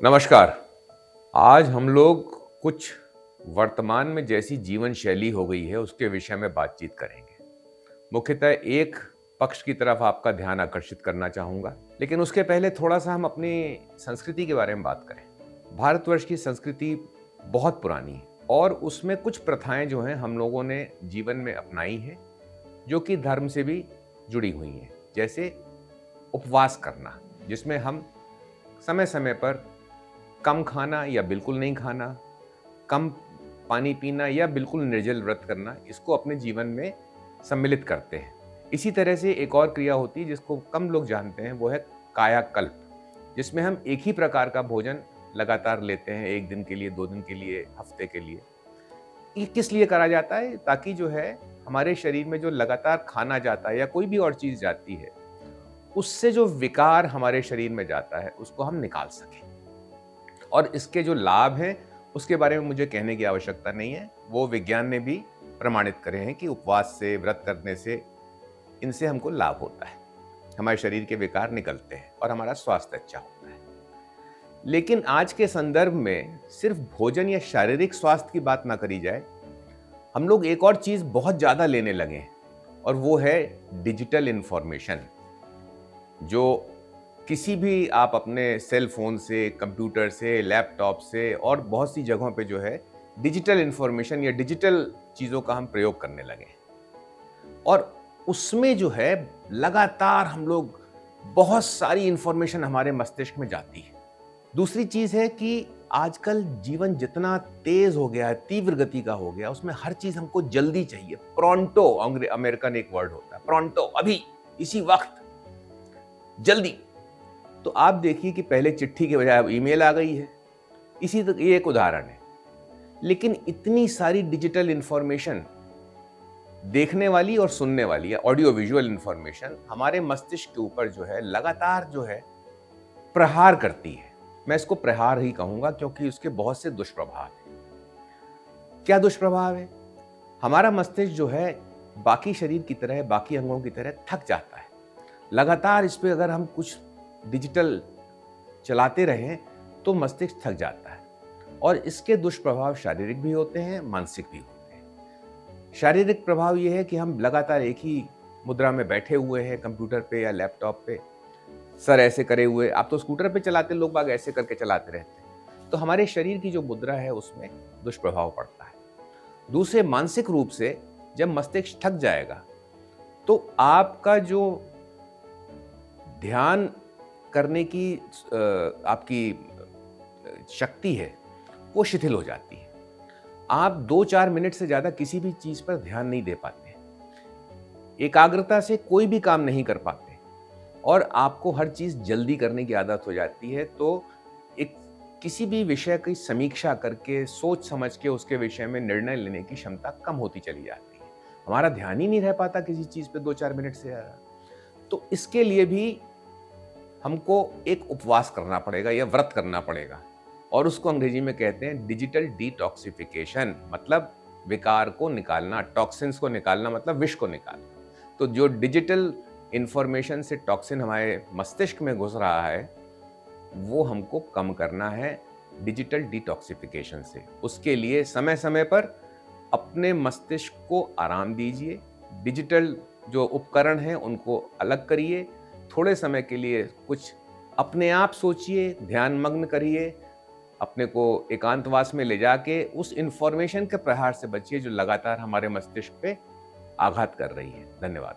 नमस्कार। आज हम लोग कुछ वर्तमान में जैसी जीवन शैली हो गई है उसके विषय में बातचीत करेंगे। मुख्यतः एक पक्ष की तरफ आपका ध्यान आकर्षित करना चाहूँगा, लेकिन उसके पहले थोड़ा-सा हम अपनी संस्कृति के बारे में बात करें। भारतवर्ष की संस्कृति बहुत पुरानी है और उसमें कुछ प्रथाएँ जो हैं हम लोगों ने जीवन में अपनाई हैं, जो कि धर्म से भी जुड़ी हुई हैं। जैसे उपवास करना, जिसमें हम समय-समय पर कम खाना या बिल्कुल नहीं खाना, कम पानी पीना या बिल्कुल निर्जल व्रत करना, इसको अपने जीवन में सम्मिलित करते हैं। इसी तरह से एक और क्रिया होती है जिसको कम लोग जानते हैं, वो है कायाकल्प, जिसमें हम एक ही प्रकार का भोजन लगातार लेते हैं 1 दिन के लिए, 2 दिन के लिए, हफ्ते के लिए। ये किस लिए करा जाता है? ताकि जो है हमारे शरीर में जो लगातार खाना जाता है या कोई भी और चीज़ जाती है, उससे जो विकार हमारे शरीर में जाता है, उसको हम निकाल सकें। और इसके जो लाभ हैं, उसके बारे में मुझे कहने की आवश्यकता नहीं है। वो विज्ञान ने भी प्रमाणित करे हैं कि उपवास से, व्रत करने से, इनसे हमको लाभ होता है। हमारे शरीर के विकार निकलते हैं और हमारा स्वास्थ्य अच्छा होता है। लेकिन आज के संदर्भ में सिर्फ भोजन या शारीरिक स्वास्थ्य की बात ना करी जाए, हम लोग एक और चीज़ बहुत ज़्यादा लेने लगे हैं और वो है डिजिटल इन्फॉर्मेशन, जो किसी भी आप अपने सेल फोन से, कंप्यूटर से, लैपटॉप से और बहुत सी जगहों पे जो है डिजिटल इन्फॉर्मेशन या डिजिटल चीज़ों का हम प्रयोग करने लगे हैं। और उसमें जो है लगातार हम लोग बहुत सारी इन्फॉर्मेशन हमारे मस्तिष्क में जाती है। दूसरी चीज़ है कि आजकल जीवन जितना तेज हो गया है, तीव्र गति का हो गया, उसमें हर चीज़ हमको जल्दी चाहिए। प्रोंटो अमेरिकन एक वर्ड होता है, प्रोंटो, अभी, इसी वक्त, जल्दी। तो आप देखिए कि पहले चिट्ठी के बजाय अब ईमेल आ गई है। ये एक उदाहरण है। लेकिन इतनी सारी डिजिटल इंफॉर्मेशन देखने वाली और सुनने वाली है, ऑडियो विजुअल इंफॉर्मेशन हमारे मस्तिष्क के ऊपर जो है लगातार जो है प्रहार करती है। मैं इसको प्रहार ही कहूंगा क्योंकि उसके बहुत से दुष्प्रभाव हैं। क्या दुष्प्रभाव है? हमारा मस्तिष्क जो है बाकी शरीर की तरह, बाकी अंगों की तरह थक जाता है। लगातार इस पे अगर हम कुछ डिजिटल चलाते रहें तो मस्तिष्क थक जाता है और इसके दुष्प्रभाव शारीरिक भी होते हैं, मानसिक भी होते हैं। शारीरिक प्रभाव यह है कि हम लगातार एक ही मुद्रा में बैठे हुए हैं, कंप्यूटर पे या लैपटॉप पे, सर ऐसे करे हुए। आप तो स्कूटर पे चलाते, लोग बाग ऐसे करके चलाते रहते हैं, तो हमारे शरीर की जो मुद्रा है उसमें दुष्प्रभाव पड़ता है। दूसरे, मानसिक रूप से जब मस्तिष्क थक जाएगा तो आपका जो ध्यान करने की आपकी शक्ति है वो शिथिल हो जाती है। आप 2-4 मिनट से ज्यादा किसी भी चीज पर ध्यान नहीं दे पाते, एकाग्रता से कोई भी काम नहीं कर पाते और आपको हर चीज जल्दी करने की आदत हो जाती है। तो एक किसी भी विषय की समीक्षा करके, सोच समझ के उसके विषय में निर्णय लेने की क्षमता कम होती चली जाती है। हमारा ध्यान ही नहीं रह पाता किसी चीज पे 2-4 मिनट से ज्यादा। तो इसके लिए भी हमको एक उपवास करना पड़ेगा या व्रत करना पड़ेगा और उसको अंग्रेजी में कहते हैं डिजिटल डिटॉक्सिफिकेशन, मतलब विकार को निकालना, टॉक्सिन्स को निकालना, मतलब विष को निकालना। तो जो डिजिटल इंफॉर्मेशन से टॉक्सिन हमारे मस्तिष्क में घुस रहा है वो हमको कम करना है डिजिटल डिटॉक्सिफिकेशन से। उसके लिए समय समय पर अपने मस्तिष्क को आराम दीजिए। डिजिटल जो उपकरण हैं उनको अलग करिए, थोड़े समय के लिए कुछ अपने आप सोचिए, ध्यान मग्न करिए, अपने को एकांतवास में ले जाके उस इंफॉर्मेशन के प्रहार से बचिए जो लगातार हमारे मस्तिष्क पे आघात कर रही है। धन्यवाद।